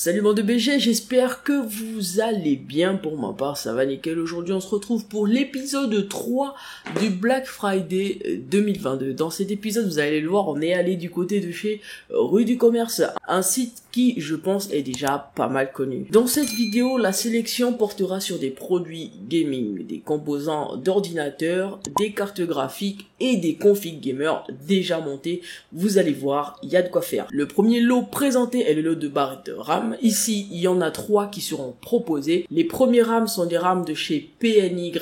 Salut bande de BG, j'espère que vous allez bien. Pour ma part ça va nickel. Aujourd'hui on se retrouve pour l'épisode 3 du Black Friday 2022. Dans cet épisode vous allez le voir, on est allé du côté de chez Rue du Commerce, un site qui je pense est déjà pas mal connu. Dans cette vidéo la sélection portera sur des produits gaming, des composants d'ordinateur, des cartes graphiques et des configs gamer déjà montés. Vous allez voir, il y a de quoi faire. Le premier lot présenté est le lot de barrettes de RAM. Ici, il y en a 3 qui seront proposés. Les premiers RAM sont des RAM de chez PNY.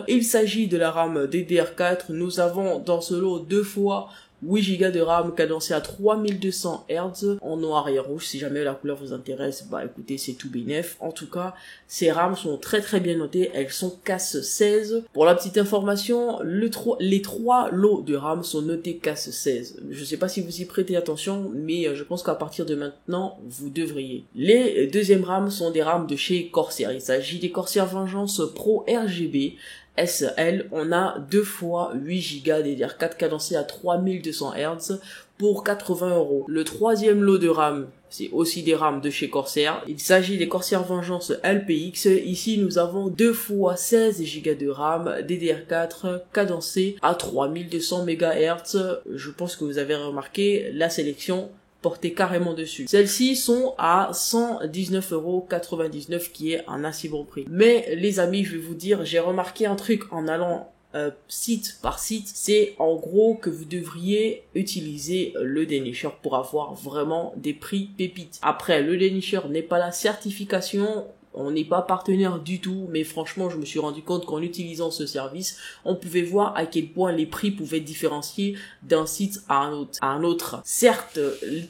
Il s'agit de la RAM DDR4. Nous avons dans ce lot 2 fois 8 Go de RAM cadencé à 3200 Hz en noir et rouge. Si jamais la couleur vous intéresse, bah écoutez, c'est tout bénef. En tout cas, ces RAM sont très bien notées. Elles sont CAS 16. Pour la petite information, les 3 lots de RAM sont notés CAS 16. Je sais pas si vous y prêtez attention, mais je pense qu'à partir de maintenant, vous devriez. Les deuxièmes RAM sont des RAM de chez Corsair. Il s'agit des Corsair Vengeance Pro RGB. SL, on a 2 fois 8 Go DDR4 cadencé à 3200 Hz pour 80 €. Le troisième lot de RAM, c'est aussi des RAM de chez Corsair. Il s'agit des Corsair Vengeance LPX. Ici, nous avons 2 fois 16 Go de RAM DDR4 cadencé à 3200 MHz. Je pense que vous avez remarqué la sélection portez carrément dessus. Celles-ci sont à 119,99 € qui est un assez bon prix. Mais les amis, je vais vous dire, j'ai remarqué un truc en allant site par site, c'est en gros que vous devriez utiliser le dénicheur pour avoir vraiment des prix pépites. Après, le dénicheur n'est pas la certification, on n'est pas partenaire du tout, mais franchement, je me suis rendu compte qu'en utilisant ce service, on pouvait voir à quel point les prix pouvaient différencier d'un site à un autre. Certes,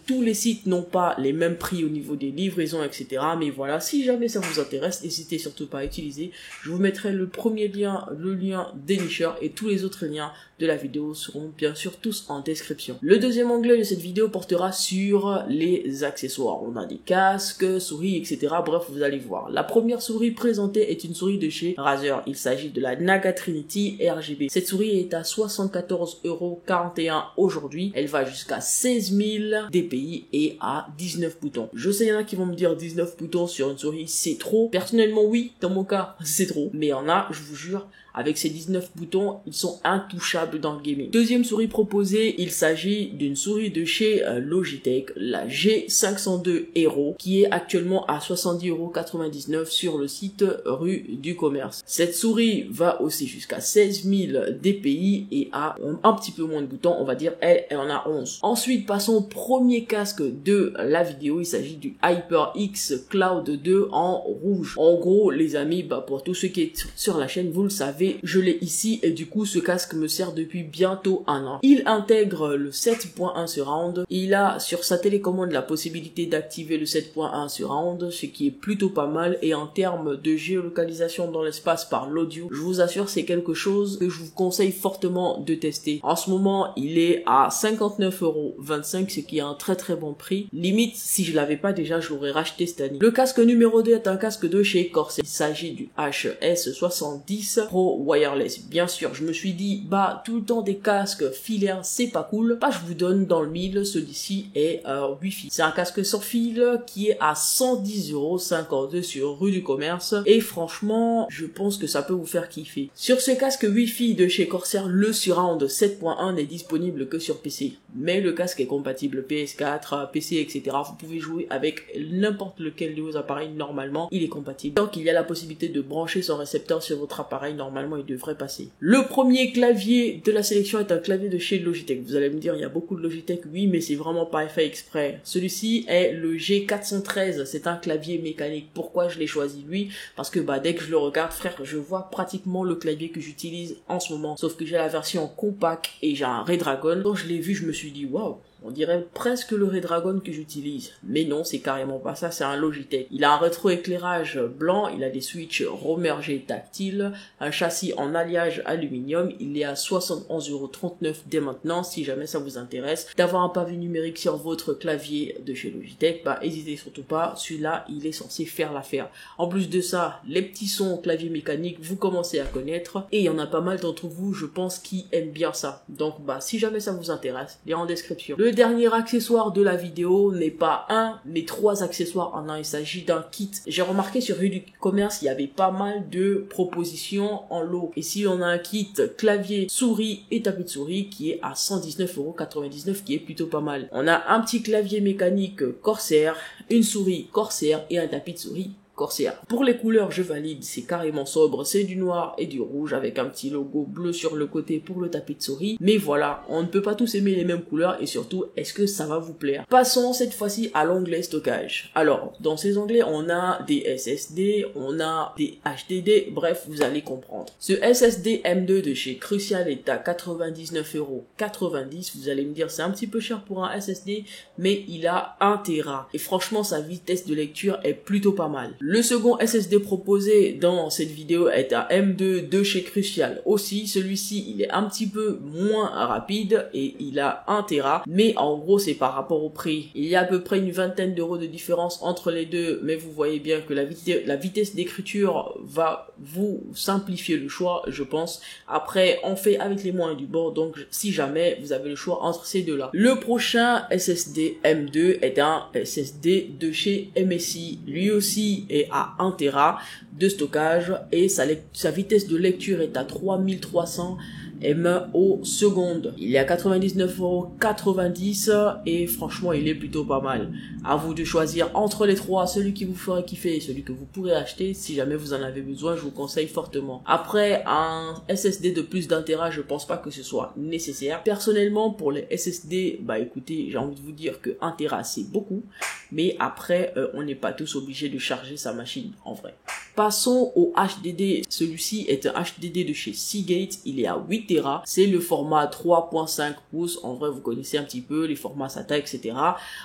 tous les sites n'ont pas les mêmes prix au niveau des livraisons, etc. Mais voilà, si jamais ça vous intéresse, n'hésitez surtout pas à utiliser. Je vous mettrai le premier lien, le lien dénicheur, et tous les autres liens de la vidéo seront bien sûr tous en description. Le deuxième onglet de cette vidéo portera sur les accessoires. On a des casques, souris, etc. Bref, vous allez voir. La première souris présentée est une souris de chez Razer. Il s'agit de la Naga Trinity RGB. Cette souris est à 74,41 € aujourd'hui. Elle va jusqu'à 16 000 dpi et à 19 boutons. Je sais, il y en a qui vont me dire 19 boutons sur une souris, c'est trop. Personnellement, oui, dans mon cas, c'est trop. Mais il y en a, je vous jure, avec ces 19 boutons, ils sont intouchables dans le gaming. Deuxième souris proposée, il s'agit d'une souris de chez Logitech, la G502 Hero, qui est actuellement à 70,99 € sur le site Rue du Commerce. Cette souris va aussi jusqu'à 16 000 dpi et a un petit peu moins de boutons, on va dire, elle en a 11. Ensuite, passons au premier casque de la vidéo, il s'agit du HyperX Cloud 2 en rouge. En gros, les amis, pour tous ceux qui sont sur la chaîne, vous le savez, je l'ai ici et du coup ce casque me sert depuis bientôt 1 an. Il intègre le 7.1 surround. Il a sur sa télécommande la possibilité d'activer le 7.1 surround, ce qui est plutôt pas mal, et en termes de géolocalisation dans l'espace par l'audio, je vous assure c'est quelque chose que je vous conseille fortement de tester. En ce moment il est à 59,25 €, ce qui est un très bon prix. Limite si je l'avais pas déjà je l'aurais racheté cette année. Le casque numéro 2 est un casque de chez Corsair. Il s'agit du HS70 Pro wireless. Bien sûr, je me suis dit, tout le temps des casques filaires, c'est pas cool. Je vous donne dans le mille, celui-ci est Wi-Fi. C'est un casque sans fil qui est à 110,52 € sur Rue du Commerce. Et franchement, je pense que ça peut vous faire kiffer. Sur ce casque Wi-Fi de chez Corsair, le surround 7.1 n'est disponible que sur PC. Mais le casque est compatible PS4, PC, etc. Vous pouvez jouer avec n'importe lequel de vos appareils normalement. Il est compatible. Tant qu'il y a la possibilité de brancher son récepteur sur votre appareil, normalement il devrait passer. Le premier clavier de la sélection est un clavier de chez Logitech. Vous allez me dire, il y a beaucoup de Logitech, oui, mais c'est vraiment pas fait exprès. Celui-ci est le G413, c'est un clavier mécanique. Pourquoi je l'ai choisi lui? Parce que dès que je le regarde, frère, je vois pratiquement le clavier que j'utilise en ce moment. Sauf que j'ai la version compact et j'ai un Redragon. Quand je l'ai vu, je me suis dit, waouh, on dirait presque le Redragon que j'utilise. Mais non, c'est carrément pas ça, c'est un Logitech. Il a un rétroéclairage blanc, il a des switches remergés tactiles, un châssis en alliage aluminium, il est à 71,39 € dès maintenant, si jamais ça vous intéresse. D'avoir un pavé numérique sur votre clavier de chez Logitech, n'hésitez surtout pas, celui-là, il est censé faire l'affaire. En plus de ça, les petits sons clavier mécanique, vous commencez à connaître, et il y en a pas mal d'entre vous, je pense, qui aiment bien ça. Donc, si jamais ça vous intéresse, il est en description. Le Le dernier accessoire de la vidéo n'est pas un, mais 3 accessoires en un. Il s'agit d'un kit. J'ai remarqué sur Rue du Commerce, il y avait pas mal de propositions en lot. Ici, on a un kit clavier, souris et tapis de souris qui est à 119,99 €, qui est plutôt pas mal. On a un petit clavier mécanique Corsair, une souris Corsair et un tapis de souris Corsair. Pour les couleurs, je valide, c'est carrément sobre, c'est du noir et du rouge avec un petit logo bleu sur le côté pour le tapis de souris. Mais voilà, on ne peut pas tous aimer les mêmes couleurs et surtout, est-ce que ça va vous plaire? Passons cette fois-ci à l'onglet stockage. Alors, dans ces onglets, on a des SSD, on a des HDD, bref, vous allez comprendre. Ce SSD M2 de chez Crucial est à 99,90 €. Vous allez me dire, c'est un petit peu cher pour un SSD, mais il a 1 Tera. Et franchement, sa vitesse de lecture est plutôt pas mal. Le second SSD proposé dans cette vidéo est un M2 de chez Crucial. Aussi, celui-ci, il est un petit peu moins rapide et il a 1 Tera. Mais en gros, c'est par rapport au prix. Il y a à peu près une vingtaine d'euros de différence entre les deux. Mais vous voyez bien que la vitesse d'écriture va vous simplifier le choix, je pense. Après, on fait avec les moyens du bord. Donc, si jamais vous avez le choix entre ces deux-là. Le prochain SSD M2 est un SSD de chez MSI. Lui aussi est à 1 Tera de stockage et sa vitesse de lecture est à 3300 ms au seconde. Il est à 99,90 € et franchement il est plutôt pas mal. À vous de choisir entre les trois, celui qui vous ferait kiffer et celui que vous pourrez acheter. Si jamais vous en avez besoin, je vous conseille fortement. Après, un SSD de plus d'1 Tera, je pense pas que ce soit nécessaire. Personnellement, pour les SSD, bah écoutez, j'ai envie de vous dire que 1 Tera c'est beaucoup, mais après on n'est pas tous obligés de charger sa machine en vrai. Passons au HDD. Celui-ci est un HDD de chez Seagate. Il est à 8 Tera. C'est le format 3.5 pouces. En vrai, vous connaissez un petit peu les formats SATA, etc.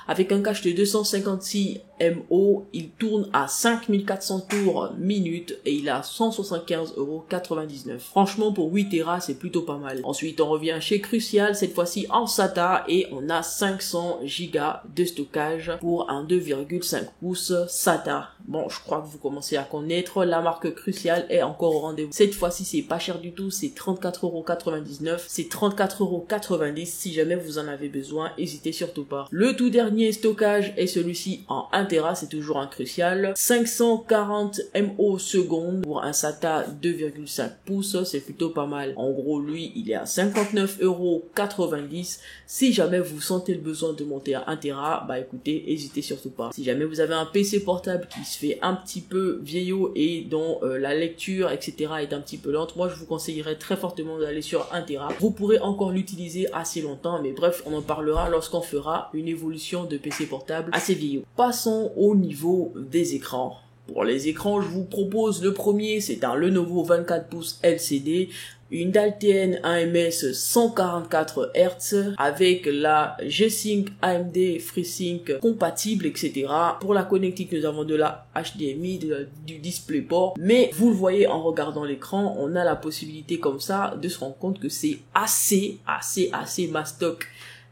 Avec un cache de 256 MO, il tourne à 5400 tours minute et il a 175,99 €. Franchement, pour 8 Tera, c'est plutôt pas mal. Ensuite, on revient chez Crucial, cette fois-ci en SATA, et on a 500 Go de stockage pour un 2,5 pouces SATA. Bon, je crois que vous commencez à connaître. La marque Crucial est encore au rendez-vous. Cette fois-ci, c'est pas cher du tout, c'est 34,99 €. C'est 34,90 € si jamais vous en avez besoin, n'hésitez surtout pas. Le tout dernier stockage est celui-ci en 1 Tera, c'est toujours un Crucial. 540 MO seconde pour un SATA 2,5 pouces, c'est plutôt pas mal. En gros, lui, il est à 59,90 €. Si jamais vous sentez le besoin de monter à 1 Tera, bah écoutez, n'hésitez surtout pas. Si jamais vous avez un PC portable qui se fait un petit peu vieillot et dont la lecture, etc. est un petit peu lente, moi je vous conseillerais très fortement d'aller sur 1 Tera. Vous pourrez encore l'utiliser assez longtemps, mais bref, on en parlera lorsqu'on fera une évolution de PC portable assez vieillot. Passons au niveau des écrans. Pour les écrans, je vous propose le premier, c'est un Lenovo 24 pouces LCD, une Daltn AMS 144 Hz avec la G-Sync AMD FreeSync compatible, etc. Pour la connectique, nous avons de la HDMI, du DisplayPort, mais vous le voyez en regardant l'écran, on a la possibilité comme ça de se rendre compte que c'est assez mastoc.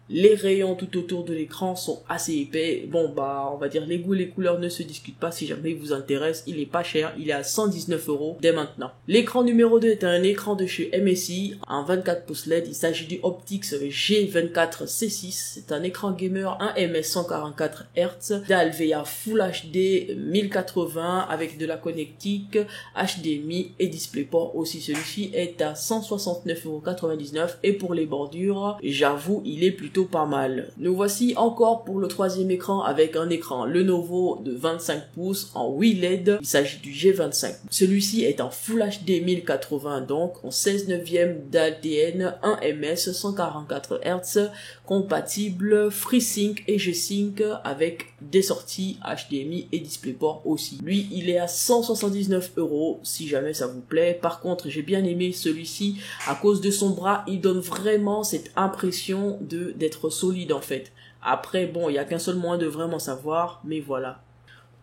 Les rayons tout autour de l'écran sont assez épais. Bon bah on va dire les goûts et les couleurs ne se discutent pas. Si jamais il vous intéresse, il est pas cher, il est à 119 € dès maintenant. L'écran numéro 2 est un écran de chez MSI, un 24 pouces LED. Il s'agit du Optix G24C6. C'est un écran gamer, un MS 144 Hz, dalle VA Full HD 1080 avec de la connectique, HDMI et DisplayPort aussi. Celui-ci est à 169,99 € et pour les bordures, j'avoue, il est plutôt pas mal. Nous voici encore pour le troisième écran avec un écran Lenovo de 25 pouces en 8 LED. Il s'agit du G25. Celui-ci est en Full HD 1080 donc en 16 neuvième d'ADN, 1 ms 144 Hz, compatible FreeSync et G-Sync avec des sorties HDMI et DisplayPort aussi. Lui, il est à 179 € si jamais ça vous plaît. Par contre, j'ai bien aimé celui-ci à cause de son bras. Il donne vraiment cette impression d'être solide en fait. Après, bon, il n'y a qu'un seul moyen de vraiment savoir, mais voilà.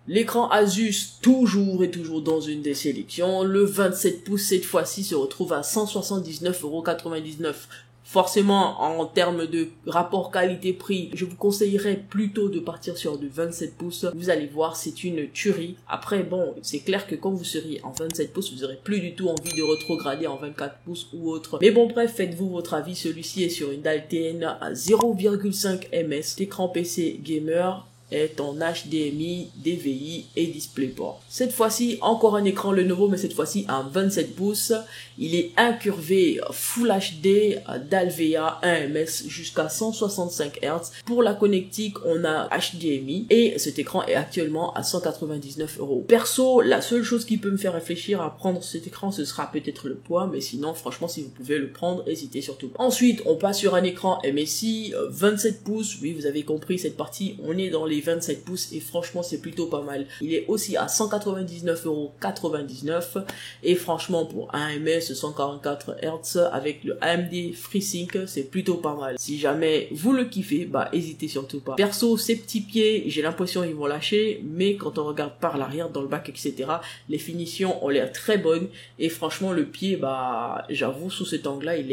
L'écran Asus, toujours dans une des sélections. Le 27 pouces, cette fois-ci, se retrouve à 179,99 €. Forcément, en termes de rapport qualité-prix, je vous conseillerais plutôt de partir sur du 27 pouces. Vous allez voir, c'est une tuerie. Après, bon, c'est clair que quand vous serez en 27 pouces, vous aurez plus du tout envie de rétrograder en 24 pouces ou autre. Mais bon, bref, faites-vous votre avis. Celui-ci est sur une dalle TN à 0,5 ms. L'écran PC gamer est en HDMI, DVI et DisplayPort. Cette fois-ci, encore un écran Lenovo, mais cette fois-ci en 27 pouces. Il est incurvé Full HD, DAL-VA 1 ms jusqu'à 165 Hz. Pour la connectique, on a HDMI et cet écran est actuellement à 199 €. Perso, la seule chose qui peut me faire réfléchir à prendre cet écran, ce sera peut-être le poids, mais sinon, franchement, si vous pouvez le prendre, n'hésitez surtout pas. Ensuite, on passe sur un écran MSI, 27 pouces. Oui, vous avez compris cette partie, on est dans les 27 pouces et franchement c'est plutôt pas mal. Il est aussi à 199,99 € et franchement pour 1 ms 144 Hz avec le AMD FreeSync c'est plutôt pas mal. Si jamais vous le kiffez, bah hésitez surtout pas. Perso, ces petits pieds, j'ai l'impression ils vont lâcher, mais quand on regarde par l'arrière, dans le bac, etc., les finitions ont l'air très bonnes et franchement le pied, bah j'avoue sous cet angle là il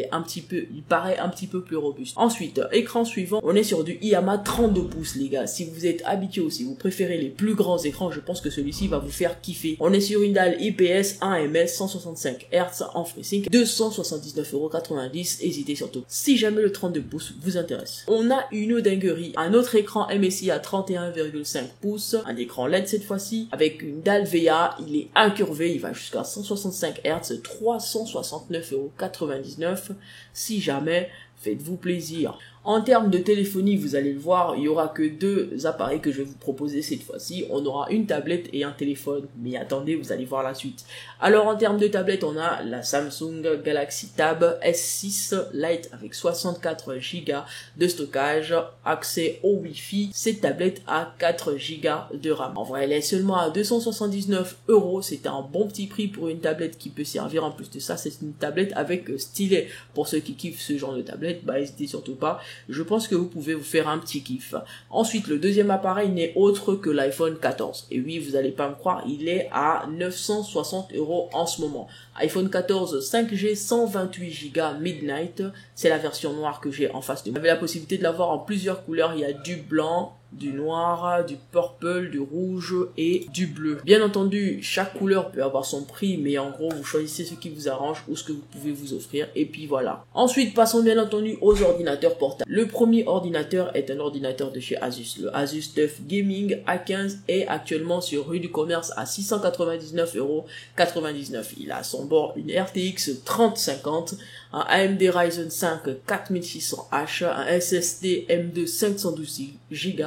paraît un petit peu plus robuste. Ensuite, écran suivant, on est sur du IAMA 32 pouces les gars. Si vous êtes habitué aussi, vous préférez les plus grands écrans, je pense que celui-ci va vous faire kiffer. On est sur une dalle IPS 1 ms 165 Hz en FreeSync, 279,90 €. Hésitez surtout si jamais le 32 pouces vous intéresse. On a une dinguerie, un autre écran MSI à 31,5 pouces, un écran LED cette fois-ci avec une dalle VA. Il est incurvé, il va jusqu'à 165 Hz, 369,99 €. Si jamais, faites-vous plaisir. En termes de téléphonie, vous allez le voir, il y aura que deux appareils que je vais vous proposer cette fois-ci. On aura une tablette et un téléphone. Mais attendez, vous allez voir la suite. Alors en termes de tablette, on a la Samsung Galaxy Tab S6 Lite avec 64 Go de stockage, accès au Wi-Fi. Cette tablette a 4 Go de RAM. En vrai, elle est seulement à 279 €. C'est un bon petit prix pour une tablette qui peut servir. En plus de ça, c'est une tablette avec stylet. Pour ceux qui kiffent ce genre de tablette, bah n'hésitez surtout pas. Je pense que vous pouvez vous faire un petit kiff. Ensuite, le deuxième appareil n'est autre que l'iPhone 14. Et oui, vous allez pas me croire, il est à 960 € en ce moment. iPhone 14 5G 128 Go Midnight. C'est la version noire que j'ai en face de moi. Vous avez la possibilité de l'avoir en plusieurs couleurs. Il y a du blanc, du noir, du purple, du rouge et du bleu. Bien entendu, chaque couleur peut avoir son prix, mais en gros, vous choisissez ce qui vous arrange ou ce que vous pouvez vous offrir, et puis voilà. Ensuite, passons bien entendu aux ordinateurs portables. Le premier ordinateur est un ordinateur de chez Asus. Le Asus TUF Gaming A15 est actuellement sur rue du commerce à 699,99 €. Il a à son bord une RTX 3050, un AMD Ryzen 5 4600H, un SSD M2 512 Go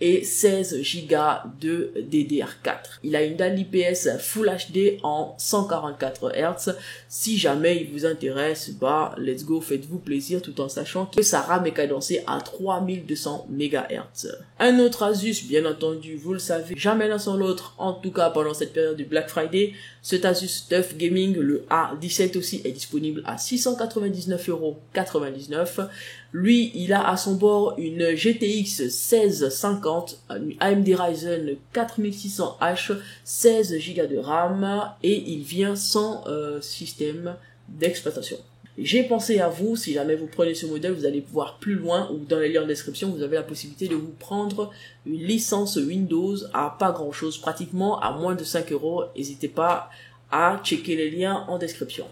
et 16 Go de DDR4. Il a une dalle IPS Full HD en 144 Hz. Si jamais il vous intéresse, bah let's go, faites-vous plaisir tout en sachant que sa RAM est cadencée à 3200 MHz. Un autre Asus, bien entendu, vous le savez, jamais l'un sans l'autre, en tout cas pendant cette période du Black Friday. Cet Asus TUF Gaming, le A17 aussi, est disponible à 699,99 €. Lui, il a à son bord une GTX 1650, une AMD Ryzen 4600H, 16 Go de RAM et il vient sans système d'exploitation. J'ai pensé à vous, si jamais vous prenez ce modèle, vous allez pouvoir plus loin ou dans les liens en description, vous avez la possibilité de vous prendre une licence Windows à pas grand chose, pratiquement à moins de 5 €. N'hésitez pas à checker les liens en description.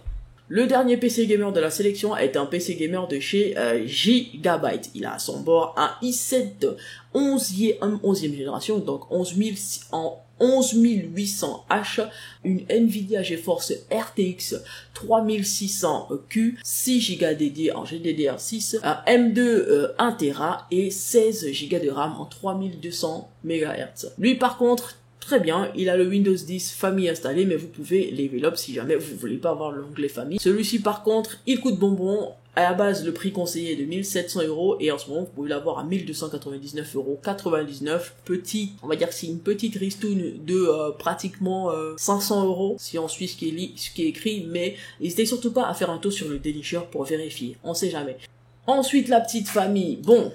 Le dernier PC gamer de la sélection est un PC gamer de chez Gigabyte. Il a à son bord un i7 11e génération, donc 11800H, une Nvidia GeForce RTX 3600Q, 6 Go dédiés en GDDR6, un M2 1 Tera et 16 Go de RAM en 3200 MHz. Lui par contre, très bien, il a le Windows 10 famille installé, mais vous pouvez level up si jamais vous voulez pas avoir l'onglet famille. Celui-ci par contre, il coûte bonbon. À la base, le prix conseillé est de 1700 € et en ce moment, vous pouvez l'avoir à 1299,99 €. Petit, on va dire que c'est une petite ristoune de pratiquement 500 € si on suit ce qui est écrit, mais n'hésitez surtout pas à faire un tour sur le dénicheur pour vérifier, on sait jamais. Ensuite, la petite famille, bon,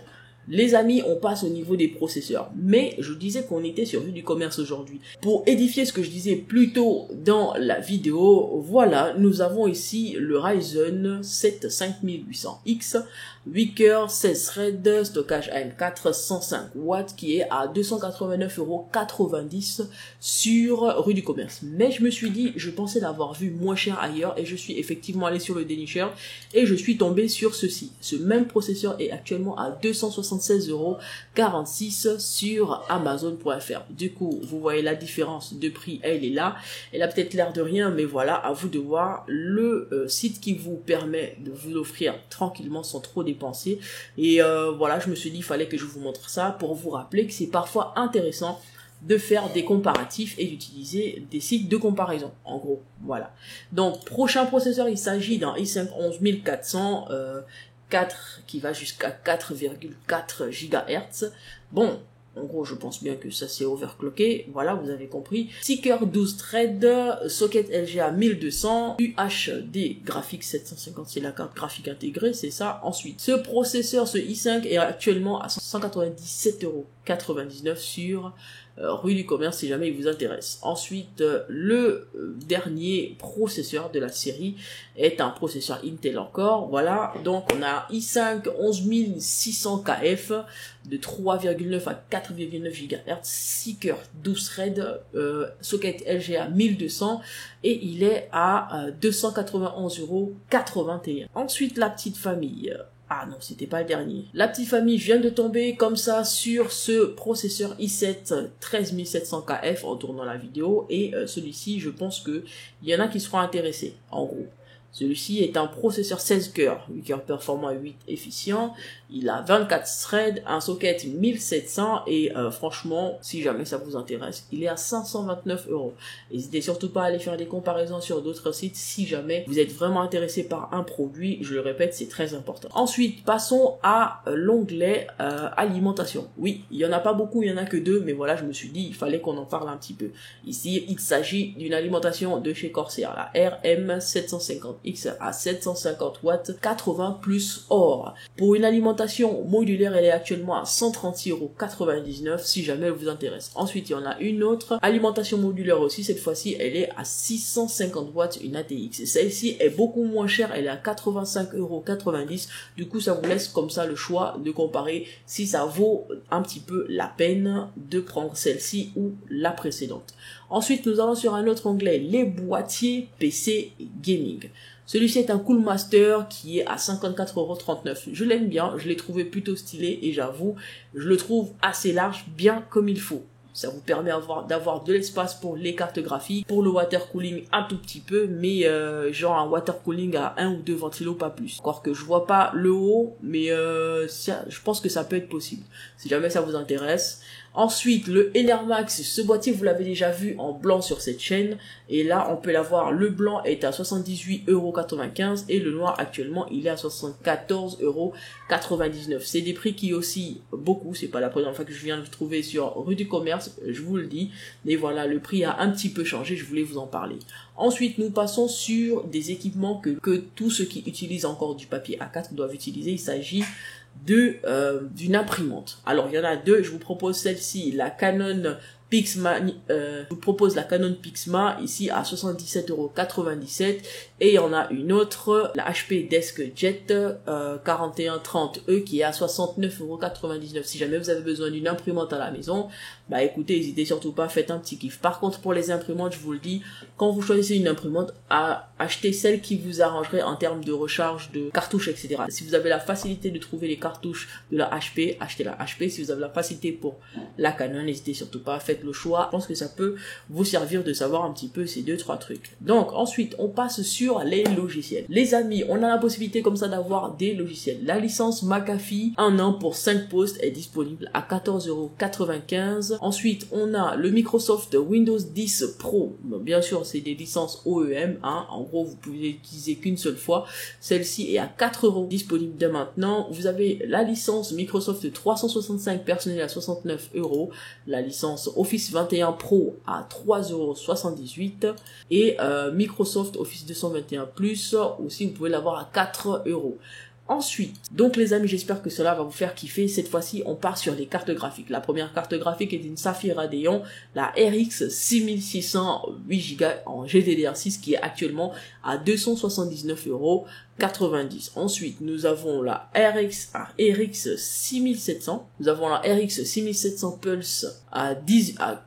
Les amis, on passe au niveau des processeurs. Mais je disais qu'on était sur Rue du Commerce aujourd'hui. Pour édifier ce que je disais plus tôt dans la vidéo, voilà, nous avons ici le Ryzen 7 5800X, 8 cœurs, 16 threads, stockage AM4, 105 watts, qui est à 289,90 € sur Rue du Commerce. Mais je me suis dit, je pensais l'avoir vu moins cher ailleurs, et je suis effectivement allé sur le dénicheur, et je suis tombé sur ceci. Ce même processeur est actuellement à 276,46 € sur Amazon.fr. Du coup, vous voyez la différence de prix, elle est là. Elle a peut-être l'air de rien, mais voilà, à vous de voir le site qui vous permet de vous l'offrir tranquillement sans trop dépenser. Et voilà, je me suis dit, il fallait que je vous montre ça pour vous rappeler que c'est parfois intéressant de faire des comparatifs et d'utiliser des sites de comparaison, en gros, voilà. Donc, prochain processeur, il s'agit d'un i5 11400, 4 qui va jusqu'à 4,4 GHz. Bon, en gros, je pense bien que ça c'est overclocké. Voilà, vous avez compris. 6 cœurs, 12 threads, socket LGA 1200, UHD graphique 750, c'est la carte graphique intégrée, c'est ça. Ensuite, ce processeur, ce i5 est actuellement à 197,99 € sur Rue du Commerce si jamais il vous intéresse. Ensuite, le dernier processeur de la série est un processeur Intel encore. Voilà, donc on a i5 11600KF de 3,9 à 4,9 GHz, 6 cœurs, 12 threads, socket LGA 1200 et il est à 291,81 €. Ensuite, la petite famille. Ah non, c'était pas le dernier. La petite famille vient de tomber comme ça sur ce processeur i7 13700KF en tournant la vidéo et celui-ci, je pense que il y en a qui seront intéressés, en gros. Celui-ci est un processeur 16 cœurs, 8 cœurs performant et 8 efficient. Il a 24 threads, un socket 1700 et franchement, si jamais ça vous intéresse, il est à 529 €. N'hésitez surtout pas à aller faire des comparaisons sur d'autres sites si jamais vous êtes vraiment intéressé par un produit. Je le répète, c'est très important. Ensuite, passons à l'onglet alimentation. Oui, il y en a pas beaucoup, il y en a que 2, mais voilà, je me suis dit, il fallait qu'on en parle un petit peu. Ici, il s'agit d'une alimentation de chez Corsair, la RM750. X à 750 watts, 80 plus or. Pour une alimentation modulaire, elle est actuellement à 136,99 € si jamais elle vous intéresse. Ensuite, il y en a une autre alimentation modulaire aussi. Cette fois-ci, elle est à 650 watts, une ATX. Celle-ci est beaucoup moins chère. Elle est à 85,90 €. Du coup, ça vous laisse comme ça le choix de comparer si ça vaut un petit peu la peine de prendre celle-ci ou la précédente. Ensuite, nous allons sur un autre onglet, les boîtiers PC Gaming. Celui-ci est un Coolmaster qui est à 54,39 €. Je l'aime bien, je l'ai trouvé plutôt stylé et j'avoue, je le trouve assez large, bien comme il faut. Ça vous permet d'avoir de l'espace pour les cartes graphiques, pour le water cooling un tout petit peu, mais genre un water cooling à 1 ou 2 ventilos, pas plus. Encore que je vois pas le haut, mais je pense que ça peut être possible, si jamais ça vous intéresse. Ensuite, le Enermax, ce boîtier, vous l'avez déjà vu en blanc sur cette chaîne. Et là, on peut l'avoir, le blanc est à 78,95 € et le noir, actuellement, il est à 74,99 €. C'est des prix qui oscillent beaucoup. C'est pas la première fois que je viens de le trouver sur Rue du Commerce, je vous le dis. Mais voilà, le prix a un petit peu changé, je voulais vous en parler. Ensuite, nous passons sur des équipements que tous ceux qui utilisent encore du papier A4 doivent utiliser. Il s'agit d'une imprimante. Alors il y en a deux, je vous propose celle-ci, la Canon Pixma, je vous propose la Canon Pixma ici à 77,97 € et il y en a une autre, la HP DeskJet 4130E qui est à 69,99 €. Si jamais vous avez besoin d'une imprimante à la maison, bah écoutez, n'hésitez surtout pas, faites un petit kiff. Par contre, pour les imprimantes, je vous le dis, quand vous choisissez une imprimante, achetez celle qui vous arrangerait en termes de recharge de cartouches, etc. Si vous avez la facilité de trouver les cartouches de la HP, achetez la HP. Si vous avez la facilité pour la Canon, n'hésitez surtout pas, faites le choix. Je pense que ça peut vous servir de savoir un petit peu ces 2-3 trucs. Donc ensuite, on passe sur les logiciels. Les amis, on a la possibilité comme ça d'avoir des logiciels. La licence McAfee, 1 an pour 5 postes, est disponible à 14,95 €. Ensuite, on a le Microsoft Windows 10 Pro. Bon, bien sûr, c'est des licences OEM, hein. En gros, vous pouvez l'utiliser qu'une seule fois. Celle-ci est à 4 € disponible dès maintenant. Vous avez la licence Microsoft 365 personnel à 69 €. La licence Office 21 Pro à 3,78 € et Microsoft Office 221 Plus aussi, vous pouvez l'avoir à 4 €. Ensuite, donc les amis, j'espère que cela va vous faire kiffer. Cette fois-ci, on part sur les cartes graphiques. La première carte graphique est une Sapphire Radeon, la RX 6600 8Go en GDDR6 qui est actuellement à 279,90 €. Ensuite, nous avons la RX 6700. Nous avons la RX 6700 Pulse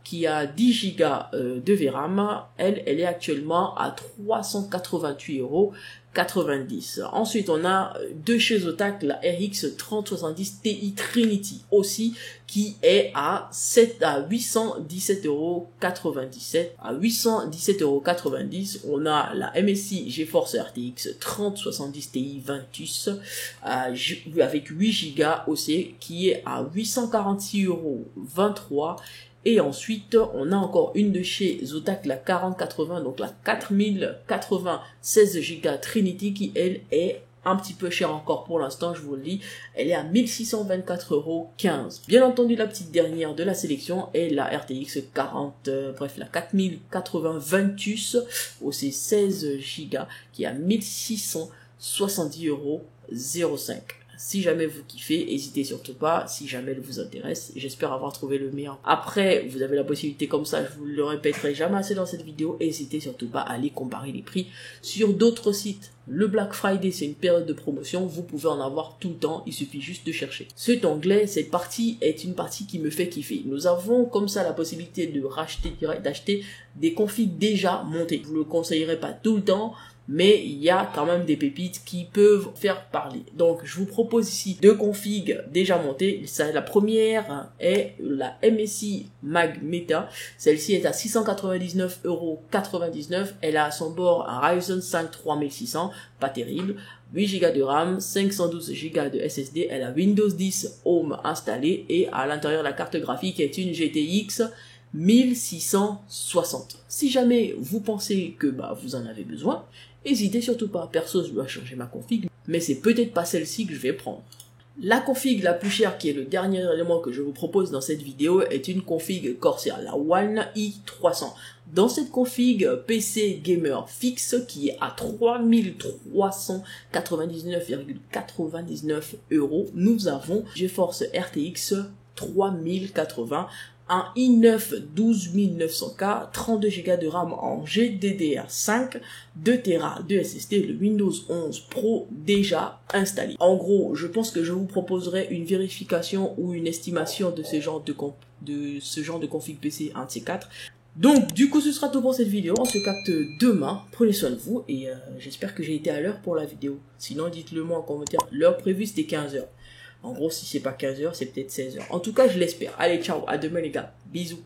qui a 10 Go de VRAM. Elle est actuellement à 388,90 €. Ensuite, on a de chez Zotac la RX 3070 Ti Trinity aussi qui est à 817,97 €. À 817,90 €, on a la MSI GeForce RTX 3070 Ti Ventus avec 8 Go aussi qui est à 846,23 €. Et ensuite, on a encore une de chez Zotac, la 4080, donc la 4080 16 Go Trinity qui, elle, est un petit peu chère encore pour l'instant, je vous le dis. Elle est à 1624,15 €. Bien entendu, la petite dernière de la sélection est la RTX la 4080 Ventus, aussi 16 Go, qui est à 1670,05 €. Si jamais vous kiffez, n'hésitez surtout pas, si jamais elle vous intéresse. J'espère avoir trouvé le meilleur. Après, vous avez la possibilité comme ça, je vous le répéterai jamais assez dans cette vidéo. N'hésitez surtout pas à aller comparer les prix sur d'autres sites. Le Black Friday, c'est une période de promotion. Vous pouvez en avoir tout le temps. Il suffit juste de chercher. Cet onglet, cette partie est une partie qui me fait kiffer. Nous avons comme ça la possibilité de d'acheter des configs déjà montés. Je vous le conseillerais pas tout le temps, mais il y a quand même des pépites qui peuvent faire parler. Donc, je vous propose ici deux configs déjà montés. La première est la MSI Mag Meta. Celle-ci est à 699,99 €. Elle a à son bord un Ryzen 5 3600, pas terrible. 8 Go de RAM, 512 Go de SSD. Elle a Windows 10 Home installé et à l'intérieur la carte graphique est une GTX 1660. Si jamais vous pensez que vous en avez besoin, n'hésitez surtout pas. Perso, je dois changer ma config, mais c'est peut-être pas celle-ci que je vais prendre. La config la plus chère, qui est le dernier élément que je vous propose dans cette vidéo, est une config Corsair, la One i300. Dans cette config PC gamer fixe, qui est à 3399,99 €, nous avons GeForce RTX 3080, un i9 12900K, 32 Go de RAM en GDDR5, 2 Tera de SSD, le Windows 11 Pro déjà installé. En gros, je pense que je vous proposerai une vérification ou une estimation de ce genre de config PC, un de ces quatre. Donc, du coup, ce sera tout pour cette vidéo. On se capte demain. Prenez soin de vous et j'espère que j'ai été à l'heure pour la vidéo. Sinon, dites-le moi en commentaire. L'heure prévue, c'était 15 h. En gros, si c'est pas 15 h, c'est peut-être 16 h. En tout cas, je l'espère. Allez, ciao, à demain les gars. Bisous.